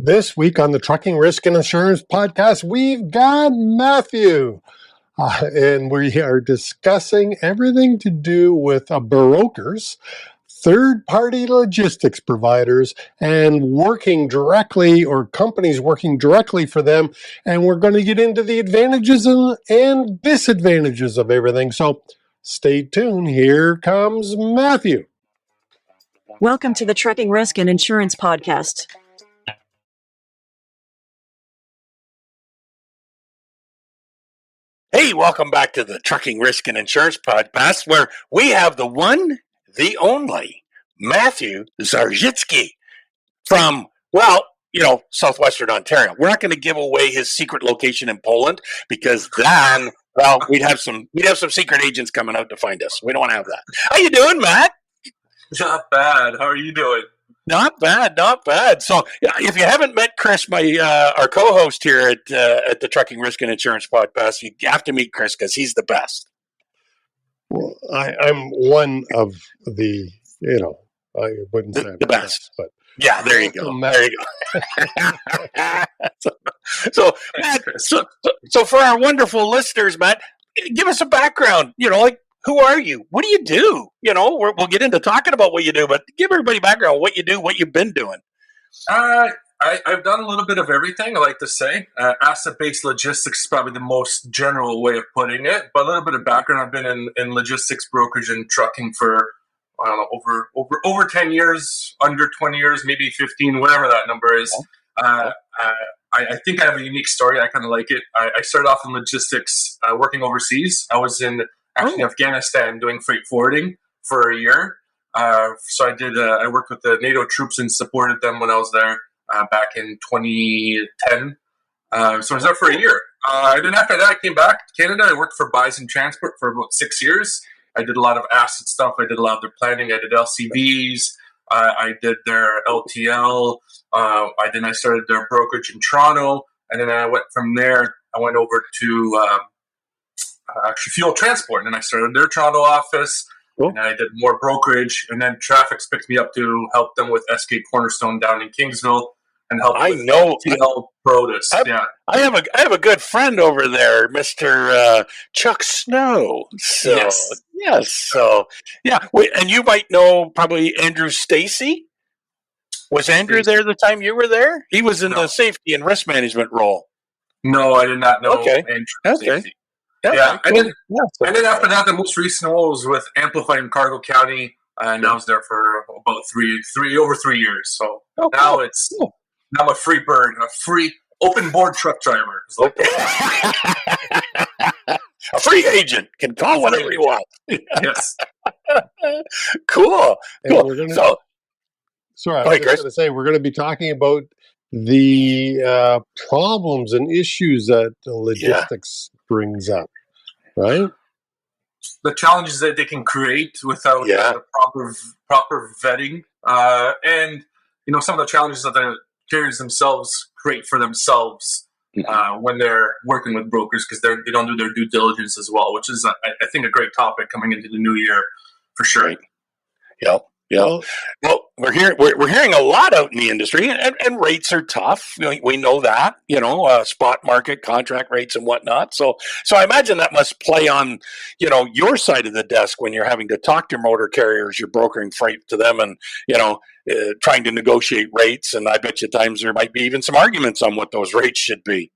This week on the Trucking Risk and Insurance Podcast, we've got Matthew. And we are discussing everything to do with brokers, third-party logistics providers, and working directly or companies working directly for them. And we're going to get into the advantages and disadvantages of everything. So stay tuned. Here comes Matthew. Welcome to the Trucking Risk and Insurance Podcast. Hey, welcome back to the Trucking Risk and Insurance Podcast, where we have the one, the only, Matthew Zarzycki from, Southwestern Ontario. We're not going to give away his secret location in Poland because then, we'd have some secret agents coming out to find us. We don't want to have that. How you doing, Matt? Not bad. How are you doing? Not bad, not bad. So, if you haven't met Chris, our co-host here at the Trucking Risk and Insurance Podcast, you have to meet Chris because he's the best. Well, I'm one of the, I wouldn't say the best, but yeah, there you go. There you go. So for our wonderful listeners, Matt, give us a background. Who are you? What do you do? We'll get into talking about what you do, but give everybody background, what you do, what you've been doing. I've done a little bit of everything, I like to say. Asset-based logistics is probably the most general way of putting it, but a little bit of background. I've been in logistics, brokerage, and trucking for, I don't know, over 10 years, under 20 years, maybe 15, whatever that number is. I think I have a unique story. I kind of like it. I started off in logistics working overseas. I was in Afghanistan doing freight forwarding for a year. So I worked with the NATO troops and supported them when I was there back in 2010. So I was there for a year. And then after that, I came back to Canada. I worked for Bison Transport for about 6 years. I did a lot of asset stuff. I did a lot of their planning. I did LCVs. I did their LTL. I started their brokerage in Toronto. And then I went from there. I went over to actually fuel transport. And then I started their Toronto office. Cool. And I did more brokerage. And then Traffic's picked me up to help them with SK Cornerstone down in Kingsville and help with LTL Produce. I have a good friend over there, Mr. Chuck Snow. So, yes. So, yeah. Wait, and you might know probably Andrew Stacy. Was Andrew there the time you were there? He was in the safety and risk management role. No, I did not know Andrew Stacy. Yeah, and then after that, the most recent role was with Amplify in Cargo County, and I was there for about over 3 years. So now I'm a free bird, a free open board truck driver. A free agent can call whatever you want. Yes, cool. I was going to say we're going to be talking about the problems and issues that logistics brings up, right? The challenges that they can create without the proper vetting, and some of the challenges that the carriers themselves create for themselves when they're working with brokers because they don't do their due diligence as well, which is I think a great topic coming into the new year for sure. Right. Yeah. Yeah. Well, we're hearing a lot out in the industry, and rates are tough. We know that, spot market, contract rates, and whatnot. So I imagine that must play on, your side of the desk when you're having to talk to motor carriers, you're brokering freight to them, and trying to negotiate rates. And I bet you times there might be even some arguments on what those rates should be.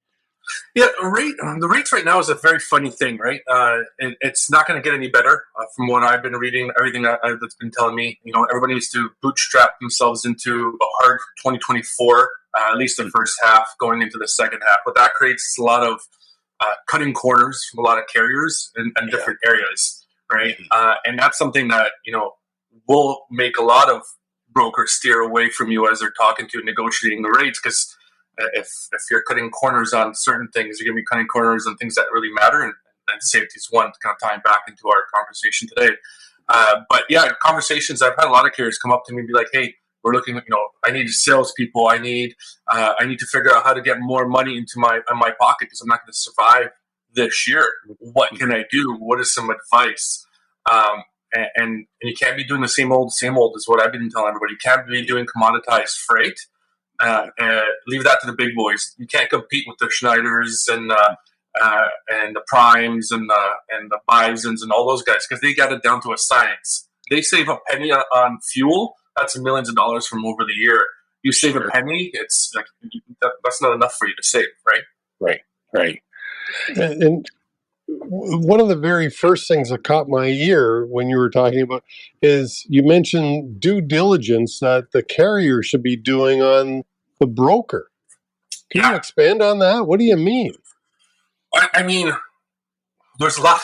Yeah, the rates right now is a very funny thing, right? It's not going to get any better from what I've been reading, everything that's been telling me. Everybody needs to bootstrap themselves into a hard 2024, at least the first half, going into the second half. What that creates is a lot of cutting corners from a lot of carriers in different areas, right? And that's something that, will make a lot of brokers steer away from you as they're talking to you, negotiating the rates, because if you're cutting corners on certain things, you're going to be cutting corners on things that really matter, and safety is one to kind of tie back into our conversation today. But yeah, conversations, I've had a lot of carriers come up to me and be like, hey, we're looking, I need salespeople. I need to figure out how to get more money into my pocket because I'm not going to survive this year. What can I do? What is some advice? And you can't be doing the same old is what I've been telling everybody. You can't be doing commoditized freight. Leave that to the big boys. You can't compete with the Schneiders and the Primes and the Bisons and all those guys because they got it down to a science. They save a penny on fuel. That's millions of dollars from over the year. You save a penny, it's like that's not enough for you to save, right? Right. And one of the very first things that caught my ear when you were talking about is you mentioned due diligence that the carrier should be doing on the broker. Can you expand on that? What do you mean? I mean, there's a lot.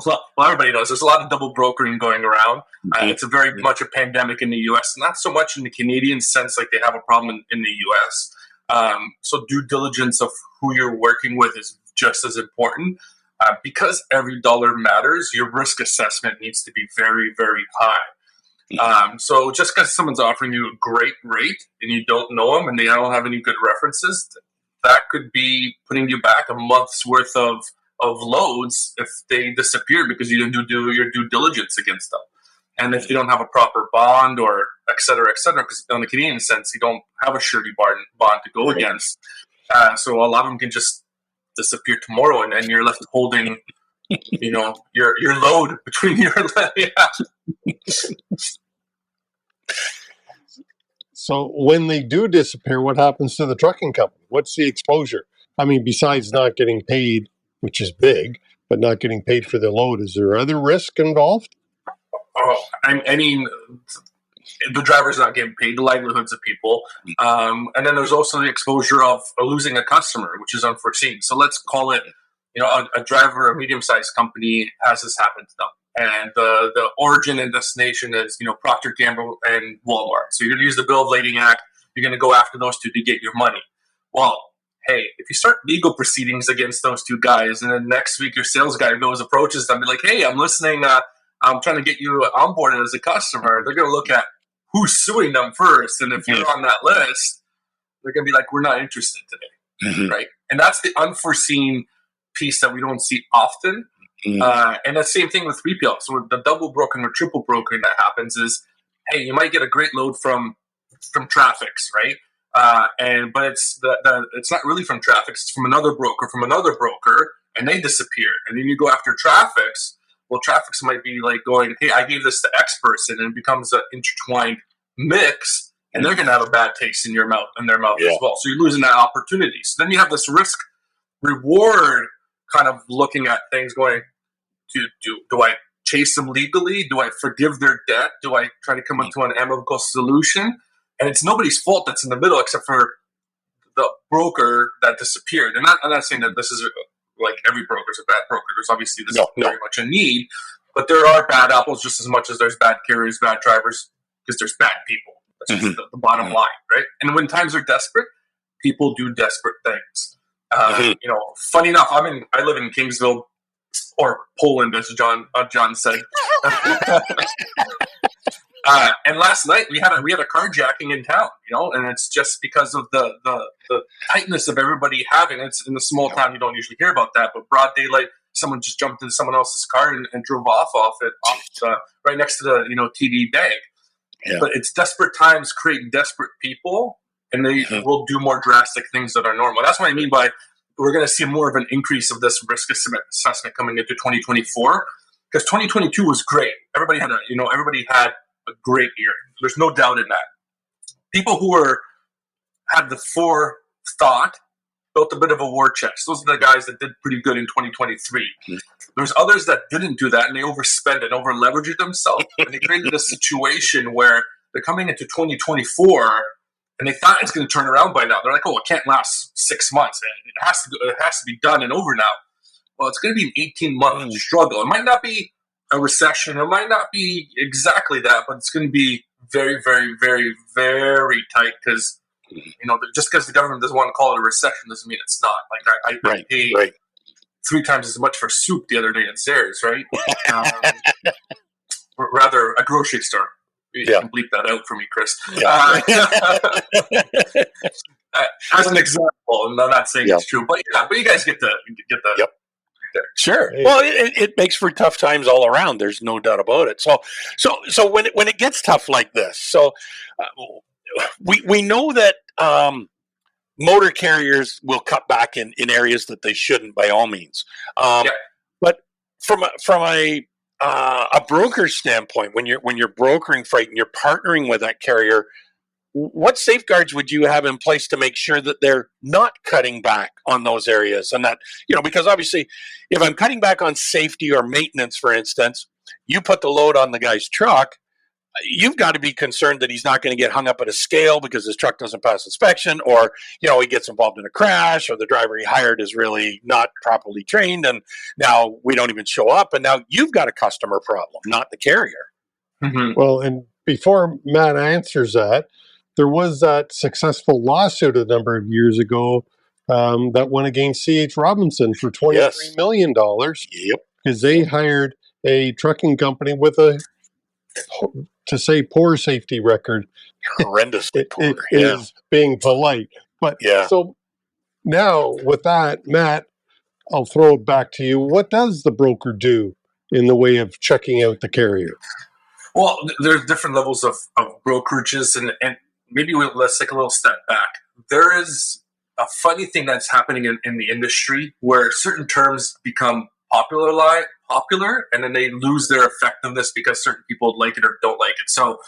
Well, everybody knows there's a lot of double brokering going around. It's a very much a pandemic in the U.S., not so much in the Canadian sense, like they have a problem in the U.S. So due diligence of who you're working with is just as important. Because every dollar matters, your risk assessment needs to be very, very high. So just because someone's offering you a great rate and you don't know them and they don't have any good references, that could be putting you back a month's worth of loads if they disappear because you didn't do your due diligence against them. And if they don't have a proper bond or et cetera, because on the Canadian sense, you don't have a surety bond to go against. So a lot of them can just disappear tomorrow and you're left holding, your load between your legs. So when they do disappear, what happens to the trucking company? What's the exposure? I mean, besides not getting paid, which is big, but not getting paid for the load, is there other risk involved? Oh, I mean, the driver's not getting paid, the livelihoods of people. And then there's also the exposure of losing a customer, which is unforeseen. So let's call it, a driver, a medium-sized company has this happen to them. And the origin and destination is, Procter & Gamble and Walmart. So you're going to use the Bill of Lading Act. You're going to go after those two to get your money. Well, hey, if you start legal proceedings against those two guys, and then next week your sales guy approaches them, be like, hey, I'm listening. I'm trying to get you onboarded as a customer. They're going to look at who's suing them first. And if you're on that list, they're going to be like, we're not interested today. Right? And that's the unforeseen piece that we don't see often. And the same thing with 3PL. So the double brokering or triple brokering that happens is, hey, you might get a great load from Traffics, right? But it's not really from Traffics. It's from another broker, and they disappear. And then you go after Traffics. Well, Traffics might be like going, hey, I gave this to X person, and it becomes an intertwined mix, and they're going to have a bad taste in their mouth as well. So you're losing that opportunity. So then you have this risk reward kind of looking at things going, do I chase them legally? Do I forgive their debt? Do I try to come up to an amicable solution? And it's nobody's fault that's in the middle except for the broker that disappeared. And I'm not saying that this is like every broker is a bad broker. There's obviously very much a need, but there are bad apples just as much as there's bad carriers, bad drivers, because there's bad people. That's just the bottom line, right? And when times are desperate, people do desperate things. Funny enough, I live in Kingsville, or Poland, as John said. And last night we had a carjacking in town, and it's just because of the tightness of everybody having. It's in a small town, you don't usually hear about that, but broad daylight, someone just jumped into someone else's car and drove off right next to the TD Bank. Yeah. But it's desperate times create desperate people, and they will do more drastic things that are normal. That's what I mean by we're going to see more of an increase of this risk assessment coming into 2024, because 2022 was great. Everybody had a great year. There's no doubt in that. People who had the forethought built a bit of a war chest. Those are the guys that did pretty good in 2023. There's others that didn't do that, and they overspent and over-leveraged themselves, and they created a situation where they're coming into 2024, and they thought it's going to turn around by now. They're like, oh, it can't last 6 months. It has to be done and over now. Well, it's going to be an 18-month struggle. It might not be a recession. It might not be exactly that, but it's going to be very, very, very, very tight because, just because the government doesn't want to call it a recession doesn't mean it's not. Like I paid 3 times as much for soup the other day at Zares, right? Or rather, a grocery store. You can bleep that out for me, Chris. As an example, and I'm not saying it's true, but you guys get the. Yep. Sure. Well, it makes for tough times all around. There's no doubt about it. So when it gets tough like this, we know that motor carriers will cut back in areas that they shouldn't, by all means. But from a broker standpoint, when you're brokering freight and you're partnering with that carrier, what safeguards would you have in place to make sure that they're not cutting back on those areas? And that, because obviously if I'm cutting back on safety or maintenance, for instance, you put the load on the guy's truck, you've got to be concerned that he's not going to get hung up at a scale because his truck doesn't pass inspection, or, he gets involved in a crash, or the driver he hired is really not properly trained. And now we don't even show up. And now you've got a customer problem, not the carrier. Mm-hmm. Well, and before Matt answers that, there was that successful lawsuit a number of years ago that went against C.H. Robinson for $23 million. Yep. Because they hired a trucking company with a, to say, poor safety record. Horrendously poor. It is being polite. But so now with that, Matt, I'll throw it back to you. What does the broker do in the way of checking out the carrier? Well, there's different levels of brokerages, and maybe let's take a little step back. There is a funny thing that's happening in the industry where certain terms become popular, and then they lose their effectiveness because certain people like it or don't like it. So,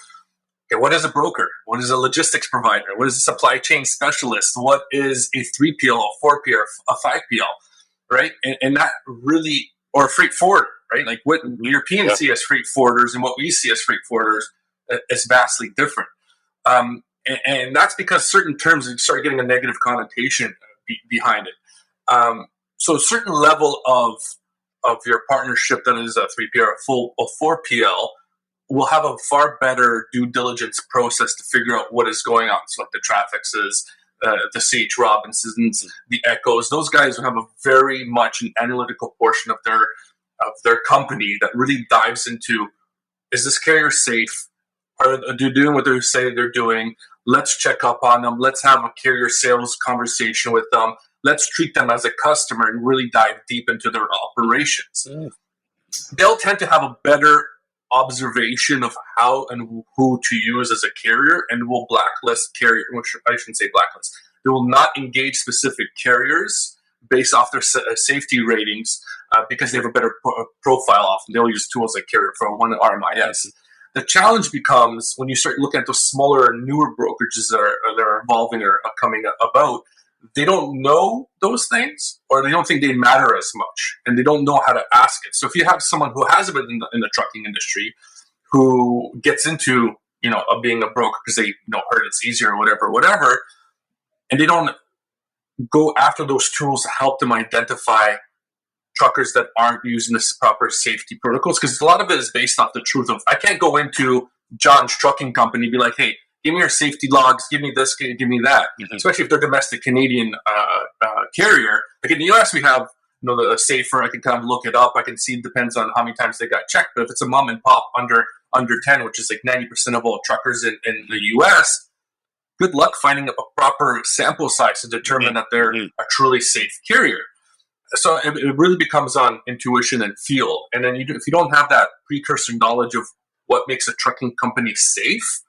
what is a broker? What is a logistics provider? What is a supply chain specialist? What is a 3PL, a 4PL, a 5PL, right? And that really, or a freight forwarder, right? Like what Europeans see as freight forwarders and what we see as freight forwarders is vastly different. And that's because certain terms start getting a negative connotation behind it. So a certain level of your partnership that is a 3PL or a 4PL will have a far better due diligence process to figure out what is going on. So like the Trafixes, the C.H. Robinsons, the Echoes, those guys have a very much an analytical portion of their company that really dives into, is this carrier safe? Are they doing what they say they're doing? Let's check up on them. Let's have a carrier sales conversation with them. Let's treat them as a customer and really dive deep into their operations. They'll tend to have a better observation of how and who to use as a carrier, and will blacklist carrier, which I shouldn't say blacklist. They will not engage specific carriers based off their safety ratings because they have a better profile often. They'll use tools like Carrier Pro, one RMIS. The challenge becomes when you start looking at those smaller, newer brokerages that are evolving or coming about. They don't know those things, or they don't think they matter as much, and they don't know how to ask it. So if you have someone who has been in the trucking industry, who gets into being a broker because they heard it's easier or whatever, and they don't go after those tools to help them identify truckers that aren't using the proper safety protocols, because a lot of it is based off the truth of, I can't go into John's trucking company and be like, hey, give me your safety logs, give me this, give me that. Especially if they're domestic Canadian carrier. Like in the US, we have the safer. I can kind of look it up. I can see, it depends on how many times they got checked. But if it's a mom and pop under 10, which is like 90% of all truckers in the US, good luck finding a proper sample size to determine that they're a truly safe carrier. So it really becomes on intuition and feel. And then if you don't have that precursor knowledge of what makes a trucking company safe,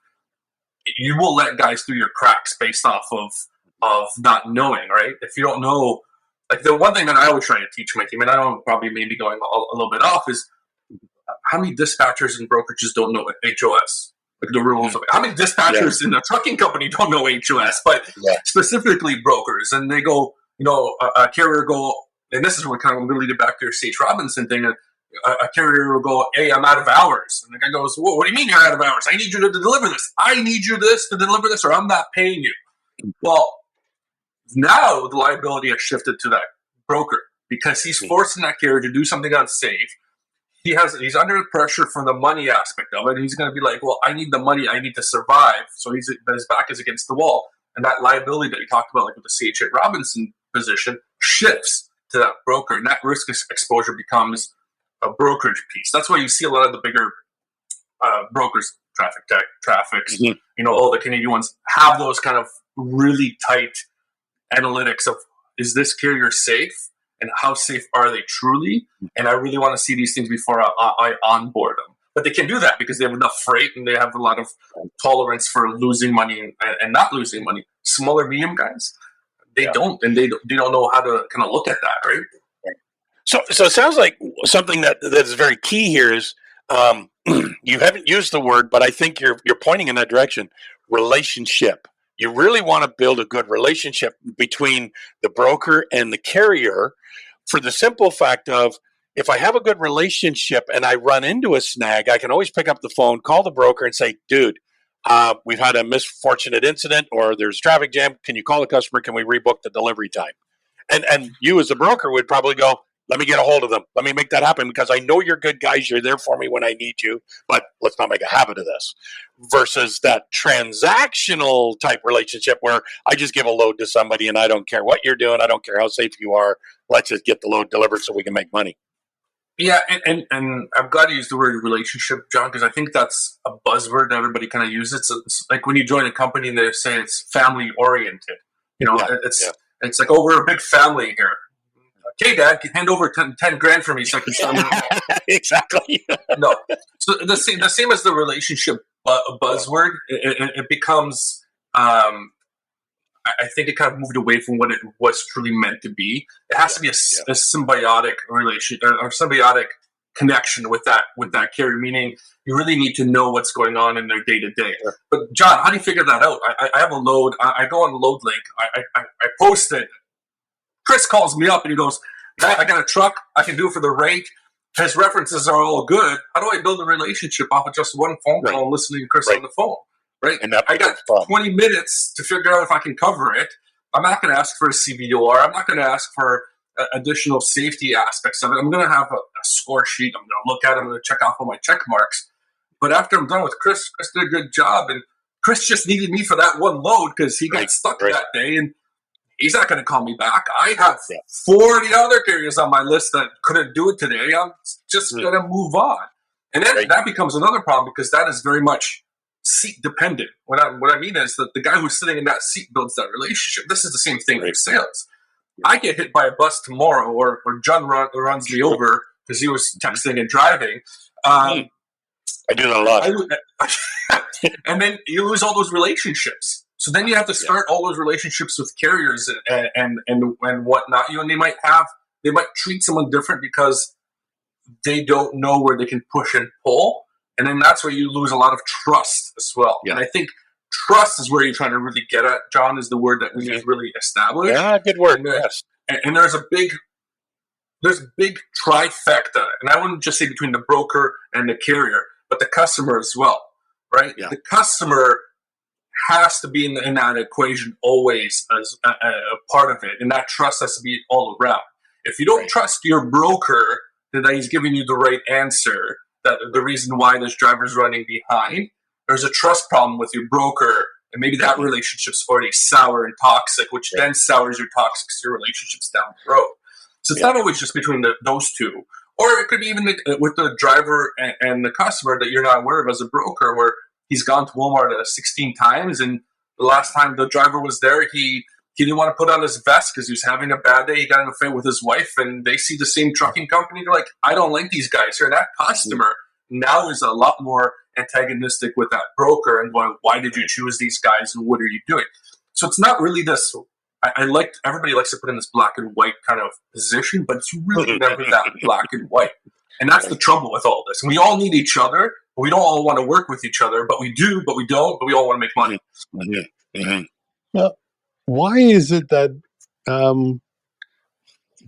you will let guys through your cracks based off of not knowing, right? If you don't know, like the one thing that I always try to teach my team, and I know probably maybe going a little bit off, is how many dispatchers and brokerages don't know HOS? Like the rules of it. How many dispatchers in a trucking company don't know HOS, but specifically brokers? And they go, a carrier go, and this is what kind of really lead it back to your C.H. Robinson thing. A carrier will go, hey, I'm out of hours. And the guy goes, well, what do you mean you're out of hours? I need you to deliver this. I need you to deliver this, or I'm not paying you. Well, now the liability has shifted to that broker because he's forcing that carrier to do something unsafe. He's under pressure from the money aspect of it. He's going to be like, well, I need the money. I need to survive. So his back is against the wall. And that liability that you talked about, like with the C.H. Robinson position, shifts to that broker. And that risk exposure becomes a brokerage piece. That's why you see a lot of the bigger brokers, Traffic Tech, Traffics, all the Canadian ones have those kind of really tight analytics of, is this carrier safe and how safe are they truly? And I really want to see these things before I onboard them. But they can do that because they have enough freight and they have a lot of tolerance for losing money and not losing money. Smaller, medium guys, they don't, and they don't know how to kind of look at that, right? So it sounds like something that's very key here is you haven't used the word, but I think you're pointing in that direction. Relationship. You really want to build a good relationship between the broker and the carrier, for the simple fact of, if I have a good relationship and I run into a snag, I can always pick up the phone, call the broker, and say, "Dude, we've had a misfortunate incident, or there's traffic jam. Can you call the customer? Can we rebook the delivery time?" And you as a broker would probably go, "Let me get a hold of them. Let me make that happen, because I know you're good guys. You're there for me when I need you, but let's not make a habit of this." Versus that transactional type relationship where I just give a load to somebody and I don't care what you're doing. I don't care how safe you are. Let's just get the load delivered so we can make money. Yeah, and I'm glad you used the word relationship, John, because I think that's a buzzword that everybody kind of uses. It's like when you join a company and they say it's family oriented. It's like, "Oh, we're a big family here. Okay, Dad, hand over 10 grand for me so I can start." Exactly. No, so the same as the relationship buzzword. It becomes. I think it kind of moved away from what it was truly meant to be. It has to be a symbiotic relation or symbiotic connection with that carrier. Meaning, you really need to know what's going on in their day to day. But John, how do you figure that out? I have a load. I go on the load link. I post it. Chris calls me up and he goes, "I got a truck. I can do it for the rate. His references are all good. How do I build a relationship off of just one phone call and listening to Chris on the phone?" Right? And I got 20 minutes to figure out if I can cover it. I'm not going to ask for a CVOR. I'm not going to ask for additional safety aspects of it. I'm going to have a score sheet. I'm going to look at it. I'm going to check off all my check marks. But after I'm done with Chris did a good job. And Chris just needed me for that one load because he got stuck that day. And he's not going to call me back. I have 40 other carriers on my list that couldn't do it today. I'm just going to move on. And then that becomes another problem because that is very much seat dependent. What I mean is that the guy who's sitting in that seat builds that relationship. This is the same thing for sales. I get hit by a bus tomorrow, or John runs me over because he was texting and driving. I do that a lot. And then you lose all those relationships. So then you have to start all those relationships with carriers and whatnot. And they might treat someone different because they don't know where they can push and pull. And then that's where you lose a lot of trust as well. Yeah. And I think trust is where you're trying to really get at, John, is the word that we need to really establish. Yeah, good word. Yes. And there's a big trifecta. And I wouldn't just say between the broker and the carrier, but the customer as well, right? Yeah. The customer has to be in that equation always as a part of it. And that trust has to be all around. If you don't trust your broker that he's giving you the right answer, that the reason why this driver's running behind, there's a trust problem with your broker, and maybe that relationship's already sour and toxic, which then sours your your relationships down the road. So it's not always just between those two. Or it could be even with the driver and the customer that you're not aware of as a broker, where he's gone to Walmart 16 times, and the last time the driver was there, he didn't want to put on his vest because he was having a bad day. He got in a fight with his wife, and they see the same trucking company. They're like, "I don't like these guys here." And that customer now is a lot more antagonistic with that broker and going, "Why did you choose these guys, and what are you doing?" So it's not really this. Everybody likes to put in this black and white kind of position, but it's really never that black and white. And that's the trouble with all this. And we all need each other. We don't all want to work with each other, but we do, but we don't, but we all want to make money. Well, why is it that the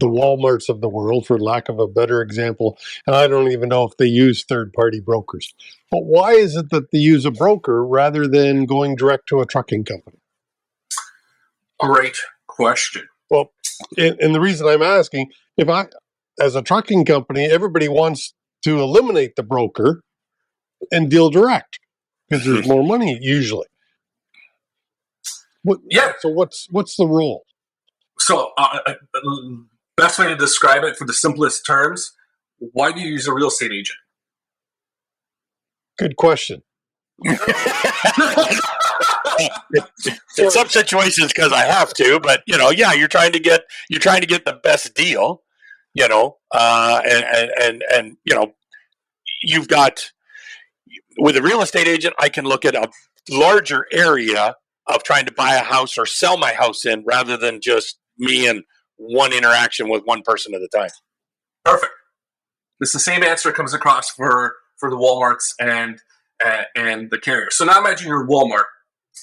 Walmarts of the world, for lack of a better example, and I don't even know if they use third-party brokers, but why is it that they use a broker rather than going direct to a trucking company? Great question. Well, and the reason I'm asking, as a trucking company, everybody wants to eliminate the broker and deal direct because there's more money usually. So what's the rule? So best way to describe it for the simplest terms, why do you use a real estate agent? Good question. In some situations, because I have to, but you're trying to get the best deal, and you've got with a real estate agent, I can look at a larger area of trying to buy a house or sell my house in, rather than just me and one interaction with one person at a time. Perfect. It's the same answer comes across for the Walmarts and the carriers. So now imagine you're Walmart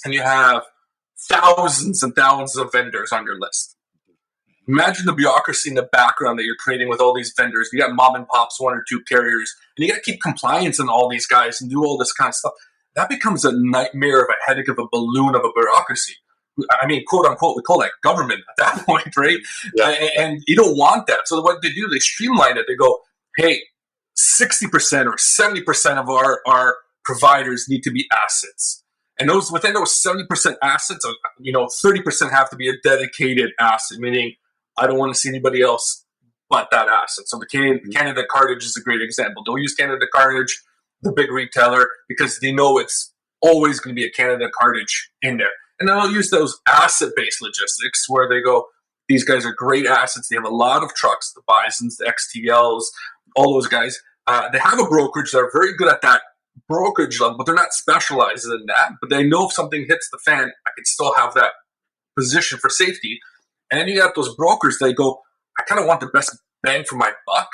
and you have thousands and thousands of vendors on your list. Imagine the bureaucracy in the background that you're creating with all these vendors. You got mom and pops, one or two carriers, and you got to keep compliance on all these guys and do all this kind of stuff. That becomes a nightmare of a headache of a balloon of a bureaucracy. I mean, quote unquote, we call that government at that point, right? Yeah. And you don't want that. So what they do, they streamline it. They go, hey, 60% or 70% of our providers need to be assets. And within those 70% assets, 30% have to be a dedicated asset, meaning I don't want to see anybody else but that asset. So the Canada Cartage is a great example. Don't use Canada Cartage, the big retailer, because they know it's always going to be a Canada Cartage in there. And then they'll use those asset-based logistics where they go, these guys are great assets. They have a lot of trucks, the Bisons, the XTLs, all those guys. They have a brokerage. They're very good at that brokerage level, but they're not specialized in that. But they know if something hits the fan, I can still have that position for safety. And then you got those brokers, they go, I kind of want the best bang for my buck.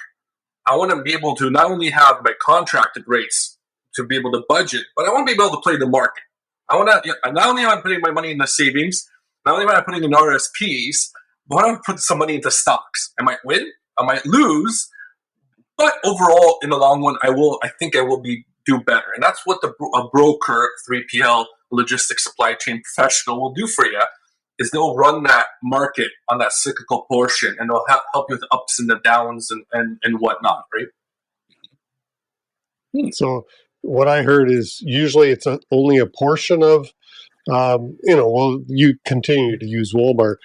I want to be able to not only have my contracted rates to be able to budget, but I want to be able to play the market. I want to, not only am I putting my money in the savings, not only am I putting in RSPs, but I want to put some money into stocks. I might win, I might lose, but overall, in the long run, I think I will do better. And that's what a broker, 3PL, logistics supply chain professional will do for you, is they'll run that market on that cyclical portion, and they'll help you with the ups and the downs and whatnot, right? So what I heard is usually it's only a portion of, you continue to use Walmart.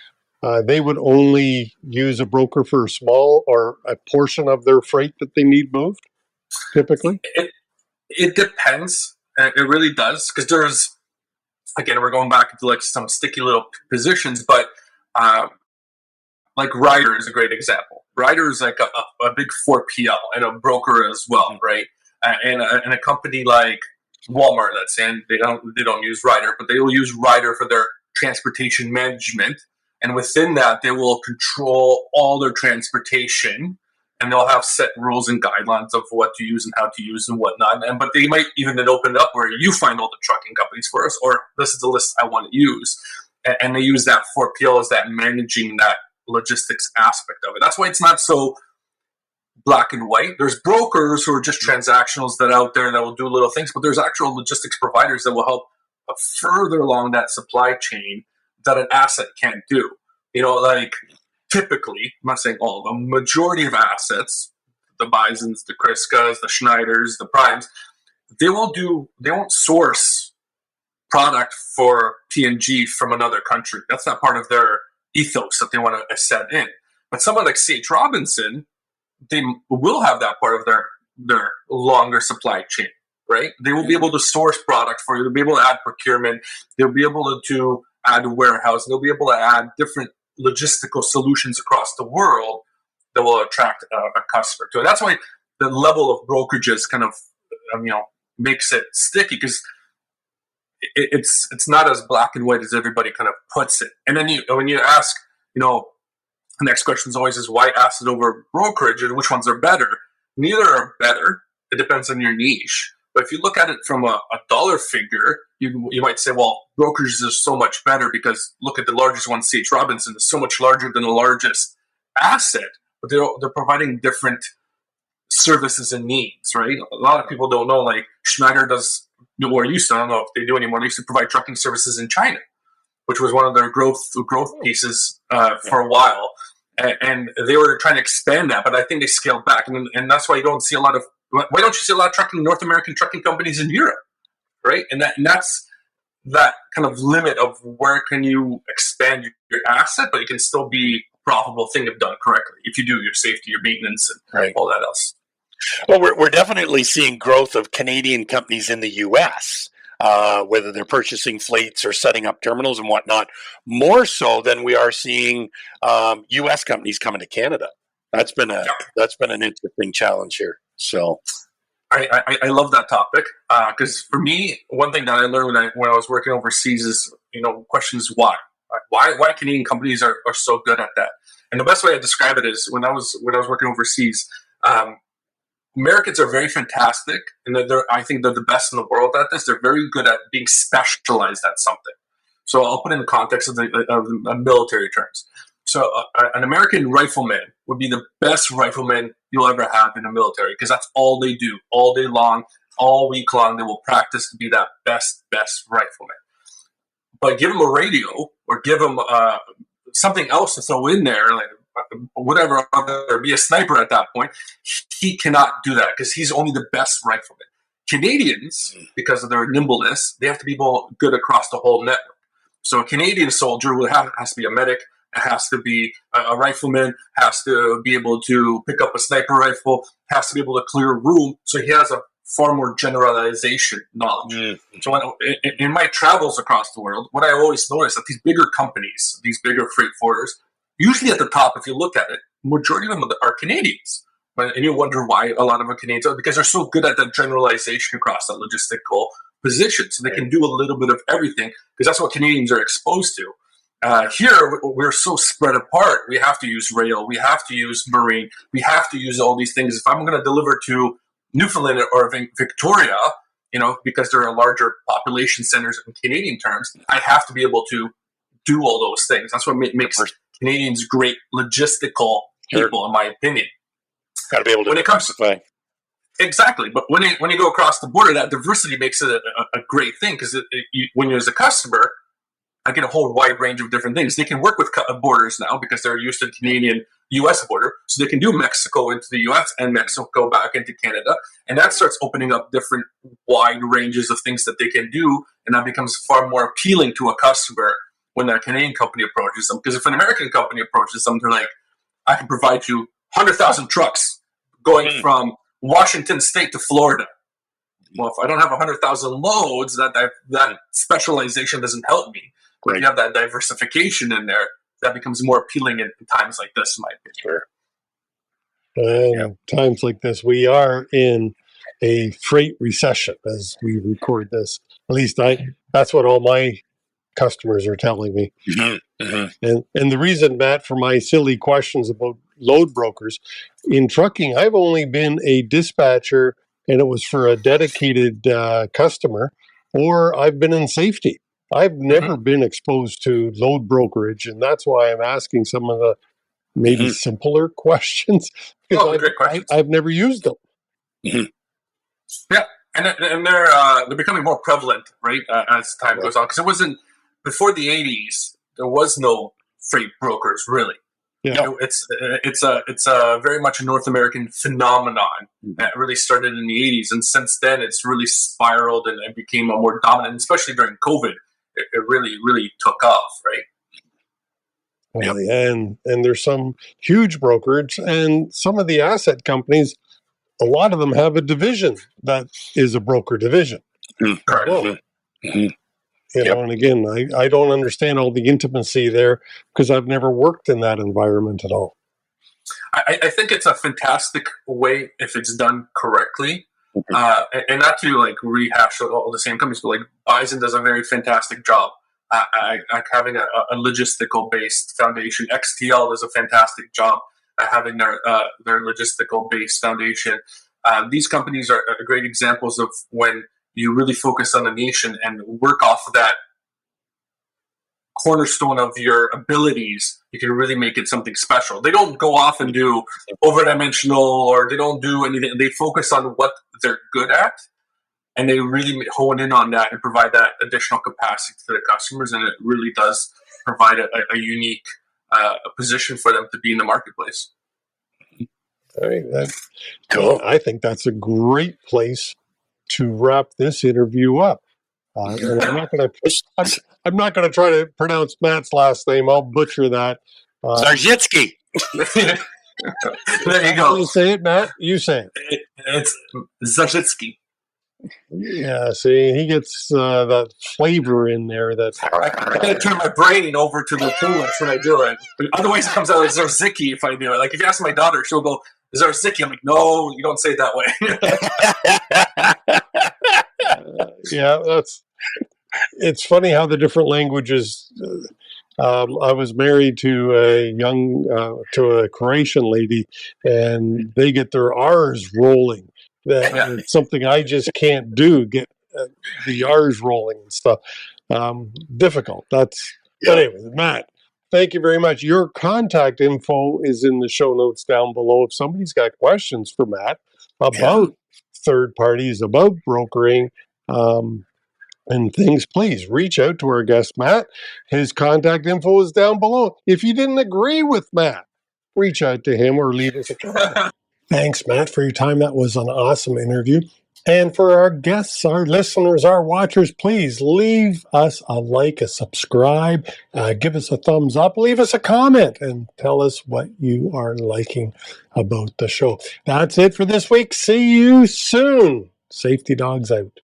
They would only use a broker for a small or a portion of their freight that they need moved, typically? It depends. It really does, because there's, again, we're going back into like some sticky little positions, but like Ryder is a great example. Ryder is like a big 4PL and a broker as well, right? And a company like Walmart, let's say, and they don't use Ryder, but they will use Ryder for their transportation management. And within that, they will control all their transportation, and they'll have set rules and guidelines of what to use and how to use and whatnot. But they might even then open it up where you find all the trucking companies for us, or this is the list I want to use. And they use that 4PL as that managing that logistics aspect of it. That's why it's not so black and white. There's brokers who are just transactionals that are out there that will do little things, but there's actual logistics providers that will help further along that supply chain that an asset can't do. Like typically, I'm not saying all, the majority of assets, the Bisons, the Criscas, the Schneiders, the Primes, they won't source product for P&G from another country. That's not part of their ethos that they want to set in. But someone like C.H. Robinson, they will have that part of their longer supply chain, right? They will be able to source product for you. They'll be able to add procurement. They'll be able to add warehouse. They'll be able to add different logistical solutions across the world that will attract a customer to it. That's why the level of brokerages kind of, makes it sticky, because it's not as black and white as everybody kind of puts it. And then when you ask, the next question is always why asset over brokerage, and which ones are better? Neither are better. It depends on your niche. But if you look at it from a dollar figure, you might say, well, brokerages is so much better because look at the largest one, C.H. Robinson, is so much larger than the largest asset. But they're providing different services and needs, right? A lot of people don't know, like Schneider does, or used to, I don't know if they do anymore, they used to provide trucking services in China, which was one of their growth pieces for a while. And they were trying to expand that, but I think they scaled back. And that's why you don't see why don't you see a lot of North American trucking companies in Europe, right? And that's that kind of limit of where can you expand your asset, but it can still be a profitable thing if done correctly, if you do your safety, your maintenance, and all that else. Well, we're definitely seeing growth of Canadian companies in the U.S., whether they're purchasing fleets or setting up terminals and whatnot, more so than we are seeing U.S. companies coming to Canada. That's been an interesting challenge here. So, I love that topic because for me, one thing that I learned when I was working overseas is, questions why. Why Canadian companies are so good at that. And the best way I describe it is when I was working overseas, Americans are very fantastic, and I think they're the best in the world at this. They're very good at being specialized at something. So I'll put it in the context of the military terms. So an American rifleman would be the best rifleman you'll ever have in the military because that's all they do all day long, all week long. They will practice to be that best rifleman. But give them a radio or give them something else to throw in there, like whatever, or be a sniper at that point. He cannot do that because he's only the best rifleman. Canadians, because of their nimbleness, they have to be good across the whole network. So a Canadian soldier has to be a medic, has to be a rifleman, has to be able to pick up a sniper rifle, has to be able to clear a room. So he has a far more generalization knowledge. Mm-hmm. So in my travels across the world, what I always notice that these bigger companies, these bigger freight forwarders, usually at the top, if you look at it, majority of them are Canadians. And you wonder why a lot of them are Canadians, because they're so good at that generalization across that logistical position. So they can do a little bit of everything because that's what Canadians are exposed to. Here, we're so spread apart. We have to use rail. We have to use marine. We have to use all these things. If I'm going to deliver to Newfoundland or Victoria, because there are larger population centers in Canadian terms, I have to be able to do all those things. That's what makes Canadians great logistical people, in my opinion. Got to be able to diversify. Exactly. But when you go across the border, that diversity makes it a great thing because when you're as a customer, I get a whole wide range of different things. They can work with borders now because they're used to the Canadian-U.S. border. So they can do Mexico into the U.S. and Mexico back into Canada. And that starts opening up different wide ranges of things that they can do. And that becomes far more appealing to a customer when a Canadian company approaches them. Because if an American company approaches them, they're like, I can provide you 100,000 trucks going from Washington State to Florida. Well, if I don't have 100,000 loads, that specialization doesn't help me. But if you have that diversification in there, that becomes more appealing in times like this, in my opinion. Sure. And times like this, we are in a freight recession as we record this. At least that's what all my customers are telling me. Mm-hmm. Mm-hmm. And the reason, Matt, for my silly questions about load brokers, in trucking, I've only been a dispatcher, and it was for a dedicated customer, or I've been in safety. I've never been exposed to load brokerage, and that's why I'm asking some of the maybe simpler questions, because great questions. I've never used them. Mm-hmm. Yeah, and they're becoming more prevalent, right, as time goes on. Because it wasn't before the 80s. There was no freight brokers really. Yeah, it's a very much a North American phenomenon that really started in the 80s, and since then it's really spiraled and became a more dominant, especially during COVID. It really, really took off, right? Well, and there's some huge brokerage, and some of the asset companies, a lot of them have a division that is a broker division. Correct. Well, and again, I don't understand all the intimacy there because I've never worked in that environment at all. I think it's a fantastic way if it's done correctly. And not to rehash all the same companies, but Bison does a very fantastic job at having a logistical based foundation. XTL does a fantastic job at having their logistical based foundation. These companies are great examples of when you really focus on the niche and work off of that cornerstone of your abilities, you can really make it something special. They don't go off and do over-dimensional, or they don't do anything. They focus on what they're good at, and they really hone in on that and provide that additional capacity to the customers, and it really does provide a unique position for them to be in the marketplace. All right, cool. I think that's a great place to wrap this interview up. And I'm not going to try to pronounce Matt's last name. I'll butcher that. Zarzycki. There you go. You say it, Matt. You say it. It's Zarzycki. Yeah, see, he gets that flavor in there. That I got to turn my brain over to the English when I do it. Otherwise, it comes out as Zarzycki if I do it. Like if you ask my daughter, she'll go Zarzycki. I'm like, no, you don't say it that way. Yeah, it's funny how the different languages. I was married to to a Croatian lady, and they get their R's rolling. It's something I just can't do. Get the R's rolling and stuff. Difficult. But anyway, Matt, thank you very much. Your contact info is in the show notes down below. If somebody's got questions for Matt about third parties, about brokering, and things, please reach out to our guest, Matt. His contact info is down below. If you didn't agree with Matt, reach out to him or leave us a comment. Thanks, Matt, for your time. That was an awesome interview. And for our guests, our listeners, our watchers, please leave us a like, a subscribe, give us a thumbs up, leave us a comment, and tell us what you are liking about the show. That's it for this week. See you soon. Safety Dogs out.